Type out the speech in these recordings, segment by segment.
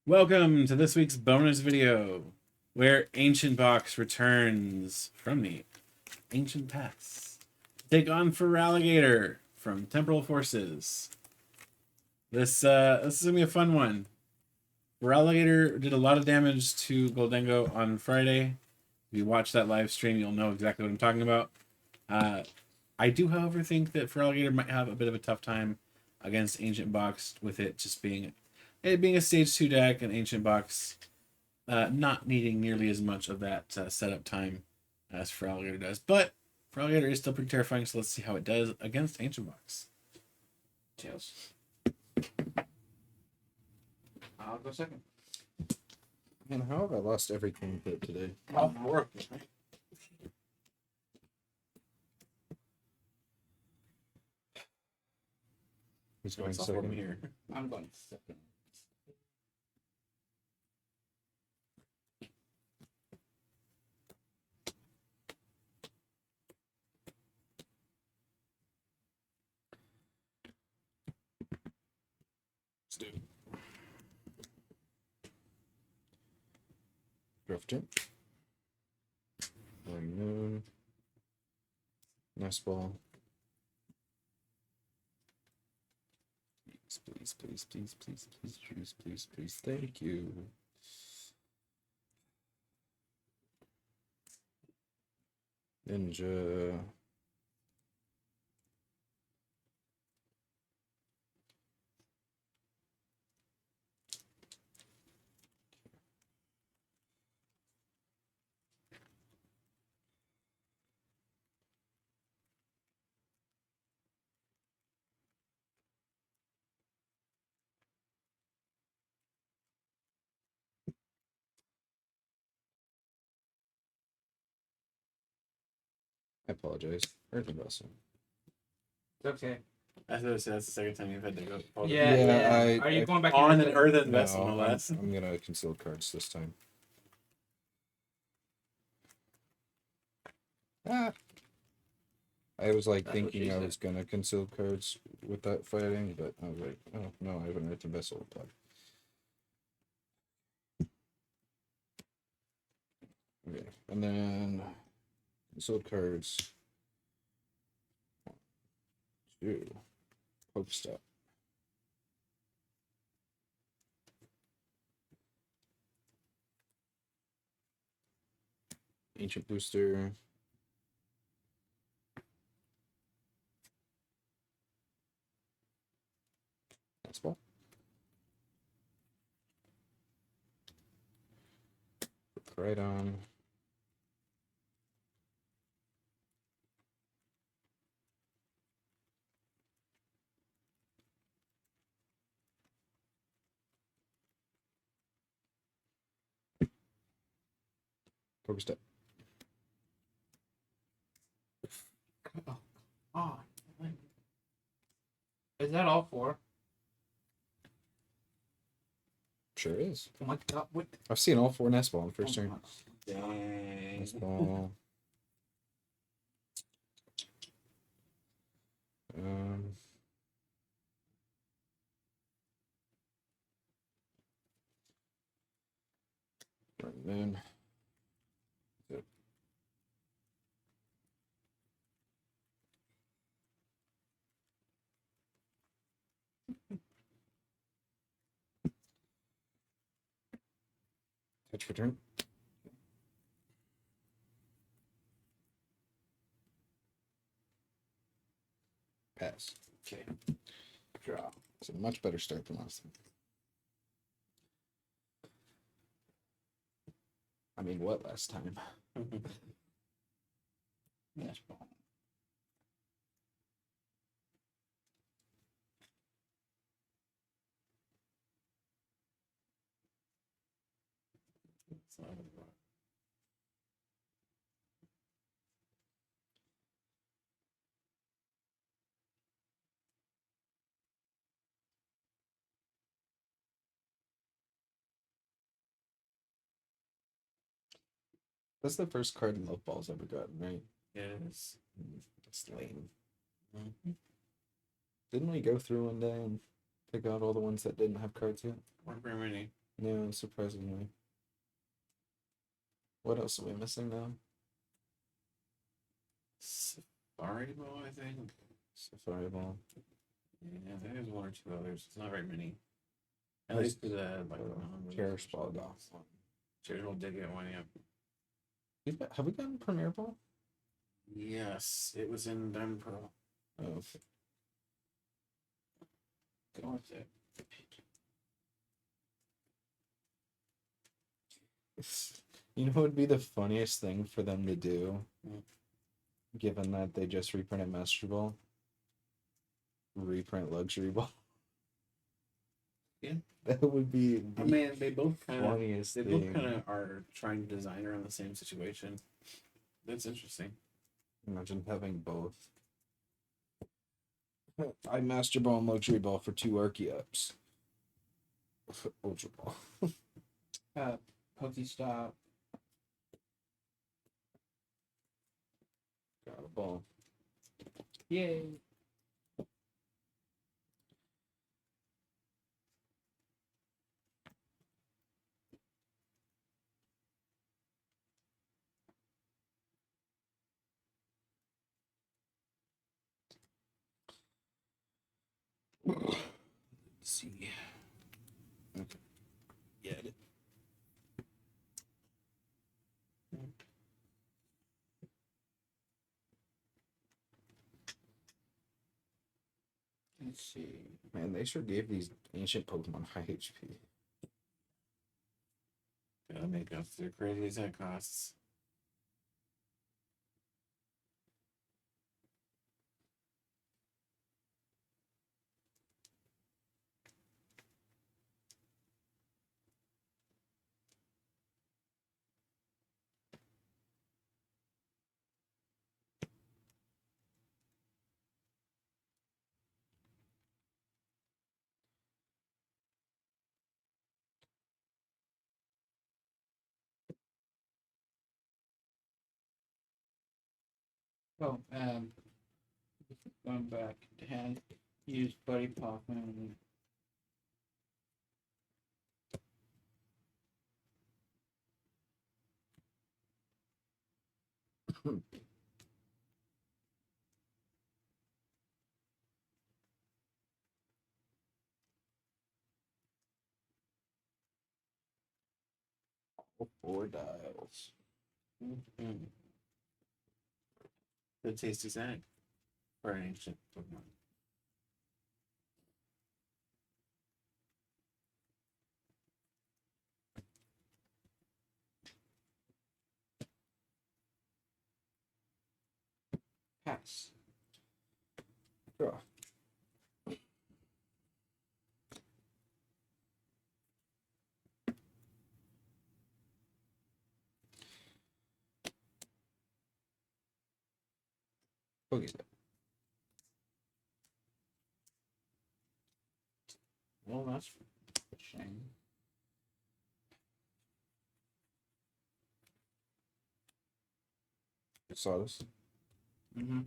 Welcome to this week's bonus video, where Ancient Box returns from the ancient past to take on Feraligatr from Temporal Forces. This is gonna be a fun one. Feraligatr did a lot of damage to Goldengo on Friday. If you watch that live stream, you'll know exactly what I'm talking about. I do, however, think that Feraligatr might have a bit of a tough time against Ancient Box with it just being a stage 2 deck and Ancient Box not needing nearly as much of that setup time as Feraligatr does. But Feraligatr is still pretty terrifying, so let's see how it does against Ancient Box. Tails. I'll go second. Man, how have I lost every coin flip today? Oh, more. Who's going It's all from second? here. I'm going second. Let's do it. Drifter. Moon. Nice ball. Please, please, please, please, please, please, please, please, thank you. Ninja. I apologize. Earthen Vessel. It's okay. I thought that's the second time you've had to go. Yeah. Are you going back on into an the- earthen No, vessel, no less? I'm gonna conceal cards this time. Ah. I was like That's what thinking she I said. was gonna conceal cards with that fighting, but I was like, oh no, I have an Earthen Vessel applied. Okay, and then concealed cards. 2. Pokestop. Ancient Booster. That's ball. Right on. Pokestop. Oh. Is that all four? Sure is. Oh my god, what? I've seen all 4 Nest Ball in the first turn. Dang. Nest Ball. Um. Right then. Yep. Touch return. Pass. Okay. Draw. It's a much better start than last time. I mean, what last time? Yes, ball. That's the first card Love Ball's ever gotten, right? Yes. That's lame. Mm-hmm. Didn't we go through one day and pick out all the ones that didn't have cards yet? Weren't very many. No, surprisingly. What else are we missing now? Safari Ball, I think. Safari Ball. Yeah, there's one or two others. It's not very many. At Nice. least for the like Cherish Ball got one. Cherish Ball did get one, yeah. Have we gotten Premier Ball? Yes, it was in Diamond Pearl. Oh, okay. Go with it. You know what would be the funniest thing for them to do? Mm. Given that they just reprinted Master Ball? Reprint Luxury Ball. Yeah. That would be I the mean, they both funniest they thing. both kind of are trying to design around the same situation. That's interesting. Imagine having both. I Master Ball and Luxury Ball for 2 Archeops. Ultra Ball. Pokestop. Got a ball. Yay. Let's see. Okay. Get it. Let's see. Man, they sure gave these ancient Pokemon high HP. Gotta make up for their crazy attack costs. Oh, going back to hand, use Buddy Pokémon. All 4 dials. Mm-hmm. Good tasty snack for an ancient Pokemon. Pass. Draw. Pokestop. Well, that's a shame. Sawdust. Mm-hmm.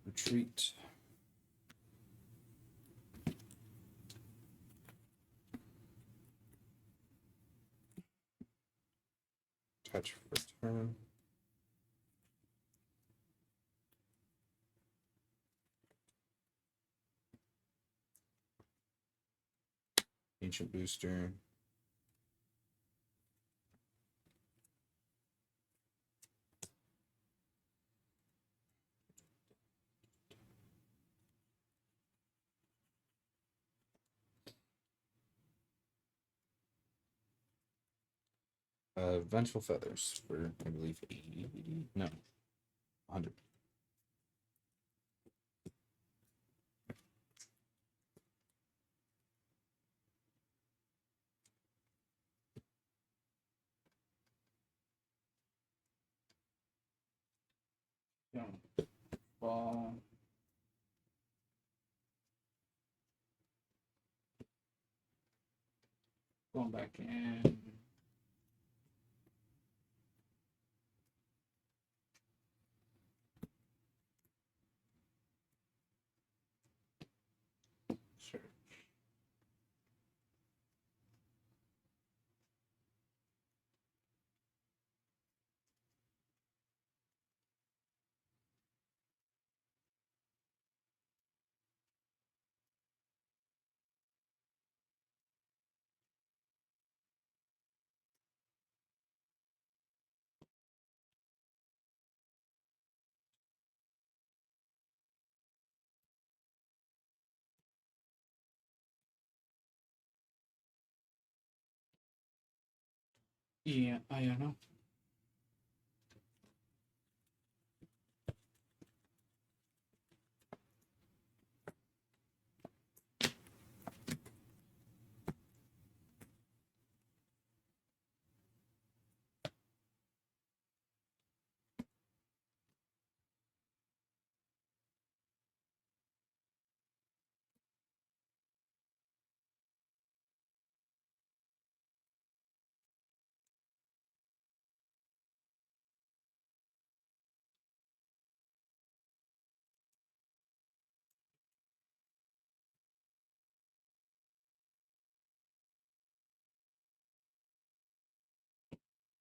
Retreat. Touch for turn. Ancient Booster. Vengeful Feathers for, I believe, 80? No, 100. Ball. Going back in. Search. Yeah, I don't know.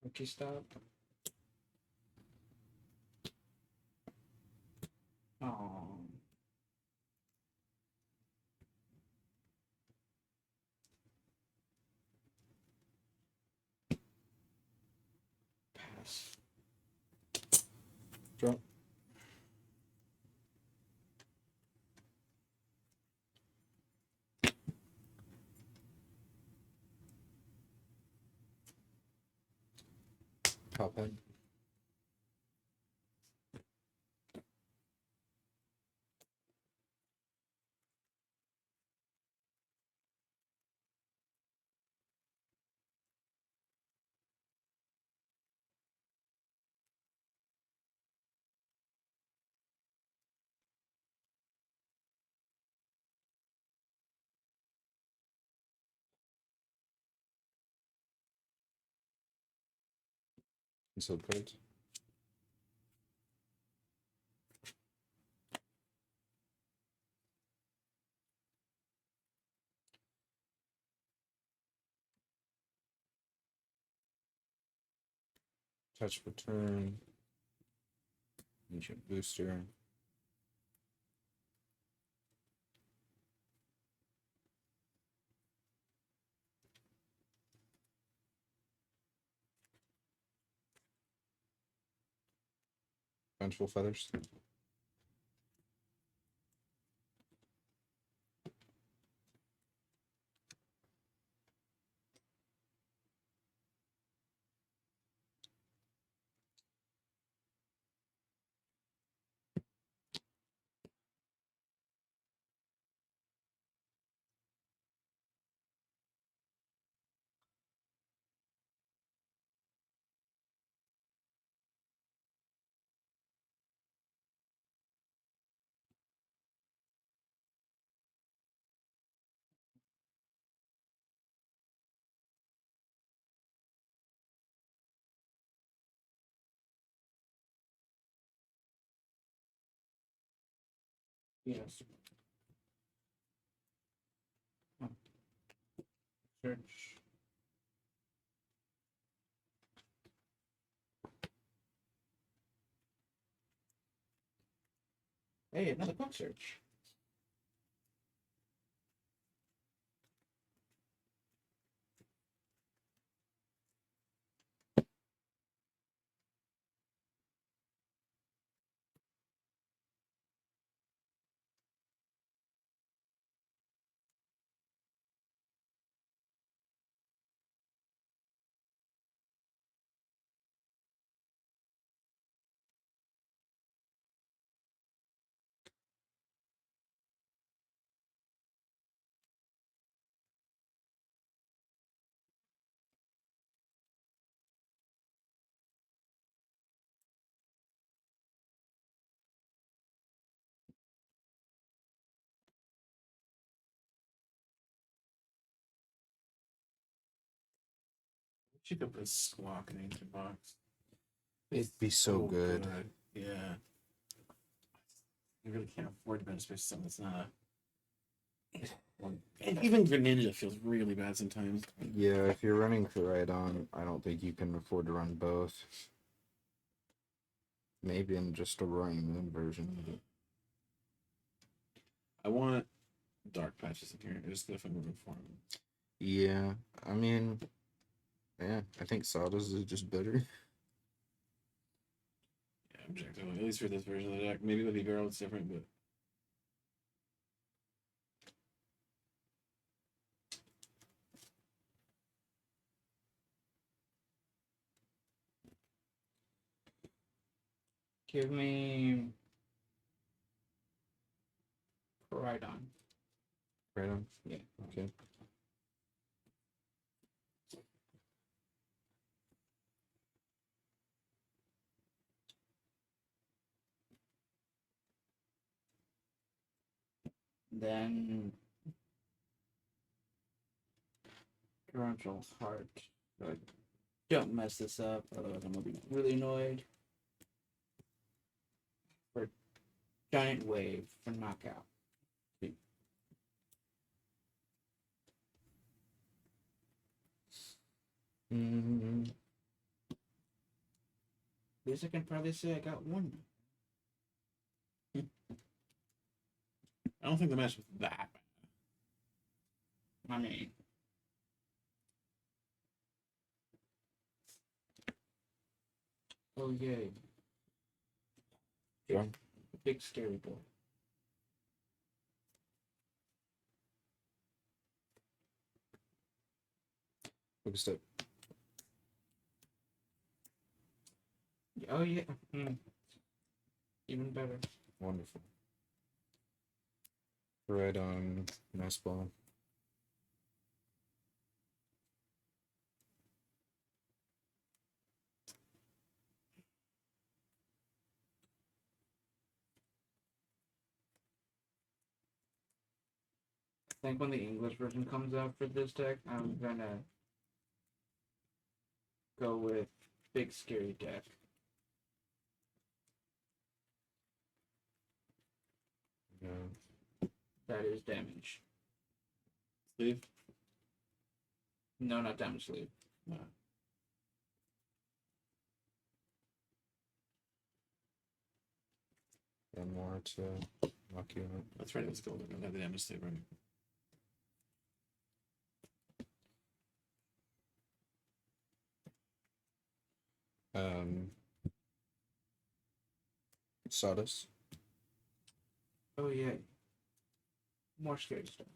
Rookie stop. Oh. Pass. Drop. Top head. Consult cards. Touch return. Ancient booster. Vengeful feathers. Yes. Oh. Search. Hey, another quick search. She could put Squawk in Ancient Box. It'd be so good. Yeah. You really can't afford to bench space something that's not a. And even Greninja feels really bad sometimes. Yeah, if you're running Feraligatr, I don't think you can afford to run both. Maybe in just a Roaring Moon version. I want dark patches in here. Just if I'm moving for them. Yeah, I mean, yeah, I think Sawdust is just better. Yeah, objectively. At least for this version of the deck. Maybe with the girl it's different, but. Give me Rhydon. Right on? Yeah. Okay. Then Torrential Heart. Don't mess this up, otherwise I'm gonna be really annoyed. For Giant Wave for knockout. Mm-hmm. At least I can probably say I got one. I don't think the match was that bad. I mean, oh yay. Yeah. Big scary boy. Look a step. Oh yeah. Even better. Wonderful. Right on. Nice ball. I think when the English version comes out for this deck, I'm gonna go with Big Scary Deck. Yeah. That is damage. Sleeve? No, not damage sleeve. No. One more to knock you out. That's right, it was golden. I don't have the damage save right. Sawdust. Oh yeah. More scary stuff.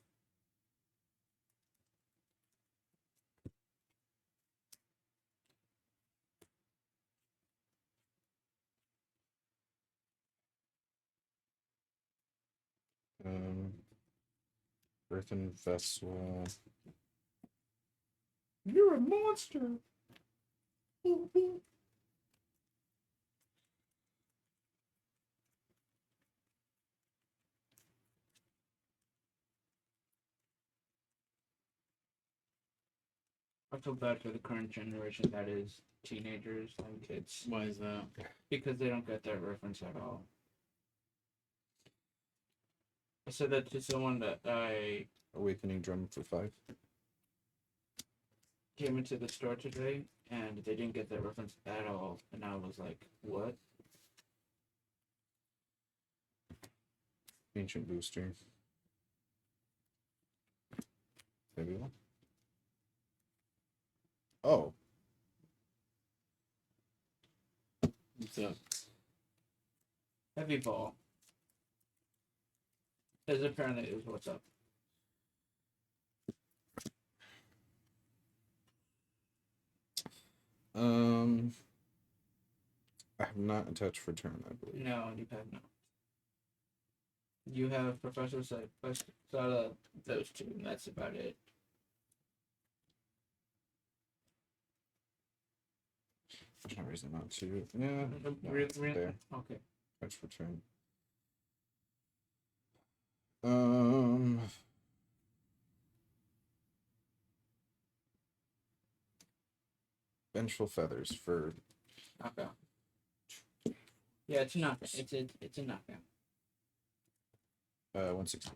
Earthen Vessel. You're a monster. I feel bad for the current generation that is teenagers and kids Why is that? because they don't get that reference at all. I said that to someone that I Awakening Drum for 5. came into the store today and they didn't get that reference at all, and I was like, "What?" Ancient Booster. Heavy one. Oh. What's up? Heavy ball. Is apparently is what's up. I have not attached for turn, I believe. No, you have not. You have Professor Sada, those two, and that's about it. There's no reason not to. Yeah. No, there. Okay. Attach for turn. Vengeful Feathers for Knockout. Yeah, it's a knockout. It's a knockout. 160.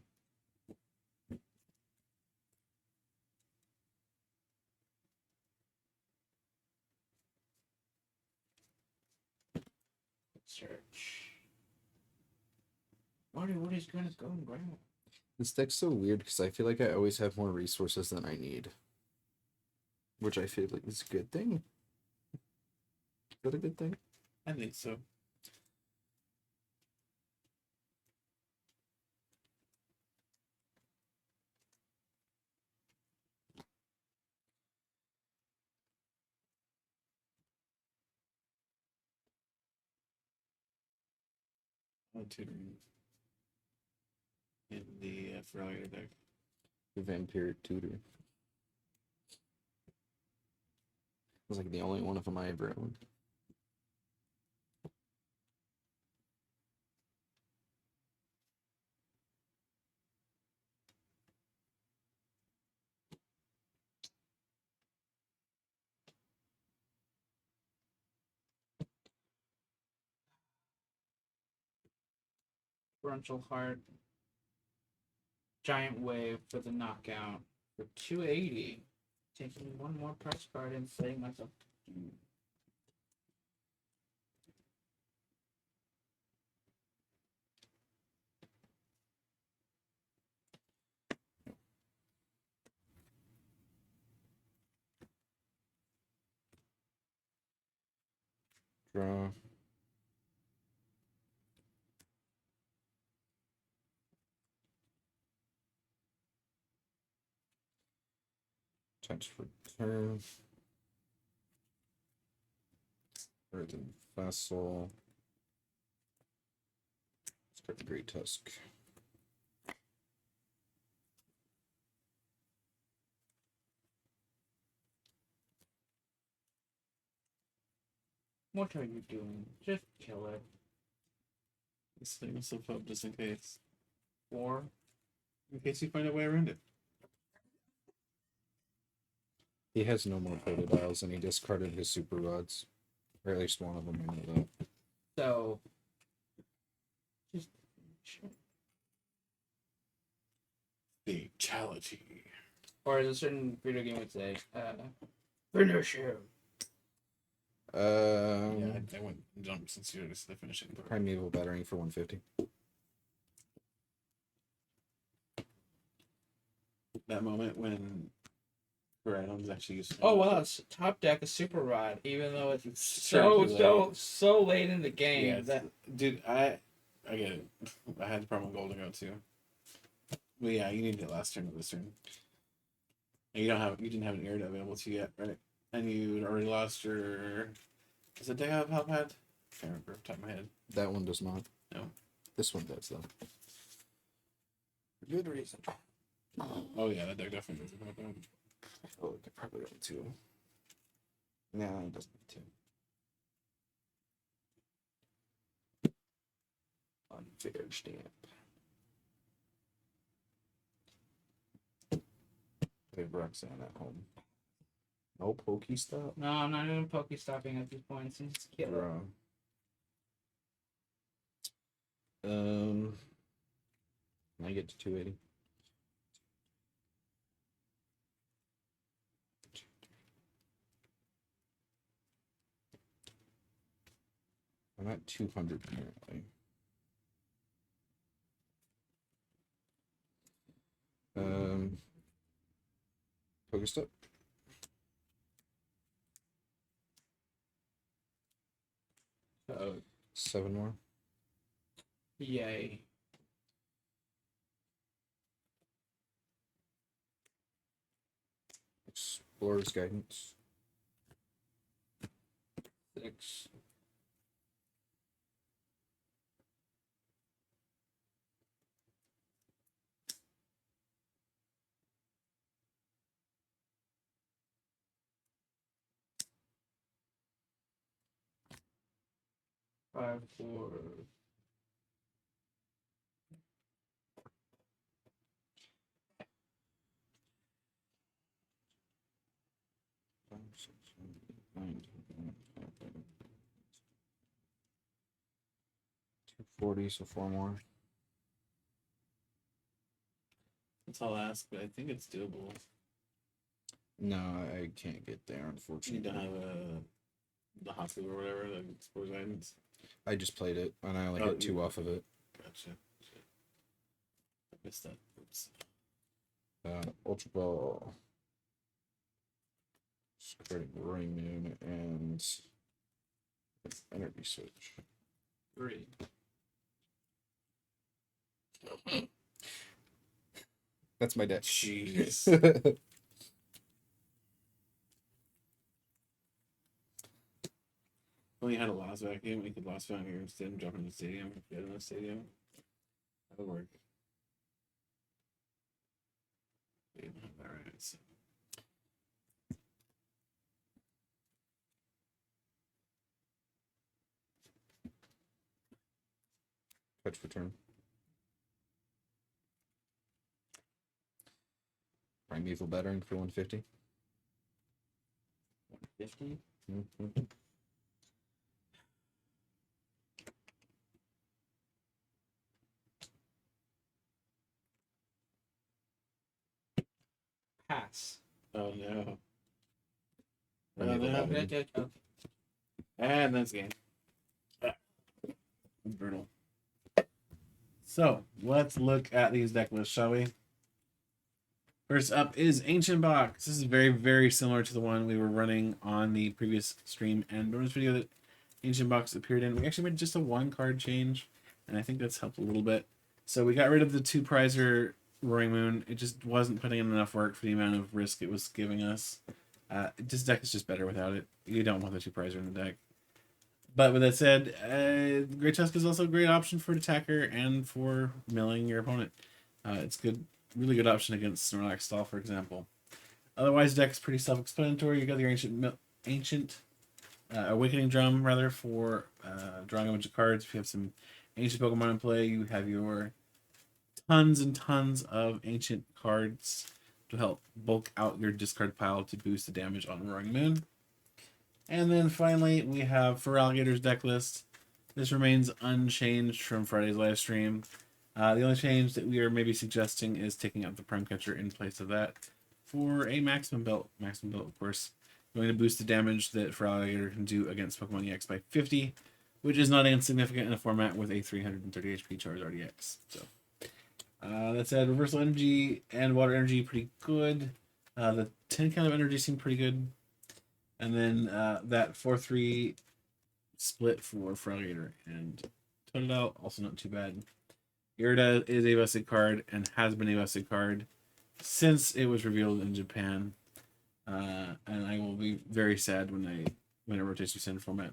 Search. What is gonna go and grab? This deck's so weird because I feel like I always have more resources than I need. Which I feel like is a good thing. Is that a good thing? I think so. Tutoring in the Feraligatr deck. The Vampiric Tutor. Was like the only one of them I ever owned. Torrential Heart. Giant Wave for the knockout for 280. Taking one more press card and setting myself. Draw. Touch for turn. Earthen Vessel. Start the Great Tusk. What are you doing? Just kill it. Setting myself up just in case. Or In case you find a way around it. He has no more Protodials and he discarded his Super Rods. Or at least one of them, I know that. so. Just. Fatality. Or as a certain video game would say, finish him. Yeah, I went jump since you already said the finishing part. Primeval Battering for 150. That moment when Random actually used. Oh wow, it's top deck a super rod, even though it's Certainly so late in the game. Yeah, that dude, I get it. I had the problem with Golden Goat too. But yeah, you need it last turn of this turn. And you didn't have an air available to you yet, right? And you'd already lost your. Does it have help pad? Can't remember off the top of my head. That one does not. No. This one does, though. For good reason. Oh yeah, that deck definitely doesn't have that. Oh, it could probably have two. No, it doesn't have two. Unfair stamp. They have Roxanne at home. No Pokestop? no, I'm not even Pokestopping at this point. Since it's killer. I get to 280. I'm at 200 currently. Pokestop. So 7 more. yay. Explorer's Guidance. 6. Five, 4. $240, so 4 more. That's all I'll ask, but I think it's doable. No, I can't get there, You unfortunately. don't have the hospital or whatever, the sports items. I just played it, and I only Oh, got 2 off of it. Gotcha. I missed that. Oops. Ultra Ball, Squared Roaring Moon, and Energy Switch. 3. That's my deck. Jeez. Well, you had a loss back game. We could loss back here instead and jump in the stadium. If you had in the stadium, that would work. We didn't have that right. So. Touch for turn. Primeval Battering for 150. 150. Mm-hmm. Pass. Oh no. Primeval no. Battering. Okay. And that's game. Brutal. So let's look at these deck lists, shall we? First up is Ancient Box. This is very, very similar to the one we were running on the previous stream and bonus video that Ancient Box appeared in. We actually made just a 1 card change, and I think that's helped a little bit. So we got rid of the 2 prizer Roaring Moon. It just wasn't putting in enough work for the amount of risk it was giving us. This deck is just better without it. You don't want the 2 prizer in the deck. But with that said, Great Tusk is also a great option for an attacker and for milling your opponent. It's good, really good option against Snorlax Stall, for example. Otherwise, deck is pretty self-explanatory. You got your ancient Awakening Drum, rather, for drawing a bunch of cards. If you have some ancient Pokemon in play, you have your tons and tons of ancient cards to help bulk out your discard pile to boost the damage on Roaring Moon. And then finally, we have Feraligatr's deck list. This remains unchanged from Friday's live stream. The only change that we are maybe suggesting is taking out the Prime Catcher in place of that for a maximum belt. Maximum belt, of course, going to boost the damage that Feraligatr can do against Pokemon EX by 50, which is not insignificant in a format with a 330 HP Charizard EX. So that said, Reversal Energy and Water Energy pretty good. The 10 count of energy seemed pretty good. And then that 4-3 split for Feraligatr and Totodile, also not too bad. Irida is a vested card and has been a vested card since it was revealed in Japan. And I will be very sad when it rotates to standard format.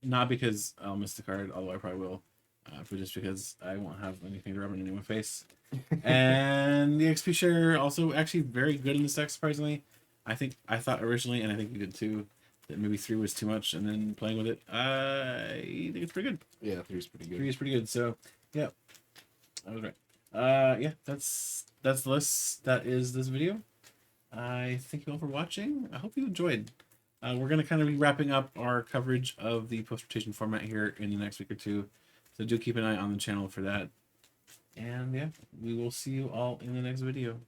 Not because I'll miss the card, although I probably will, but just because I won't have anything to rub it in my face. And the XP share also actually very good in this deck, surprisingly. I thought originally, and I think you did too, that maybe 3 was too much, and then playing with it, I think it's pretty good. Yeah, 3 is pretty good. 3 is pretty good. So, yeah, I was right. Yeah, that's the list. That is this video. I thank you all for watching. I hope you enjoyed. We're gonna kind of be wrapping up our coverage of the post-rotation format here in the next week or 2, so do keep an eye on the channel for that. And yeah, we will see you all in the next video.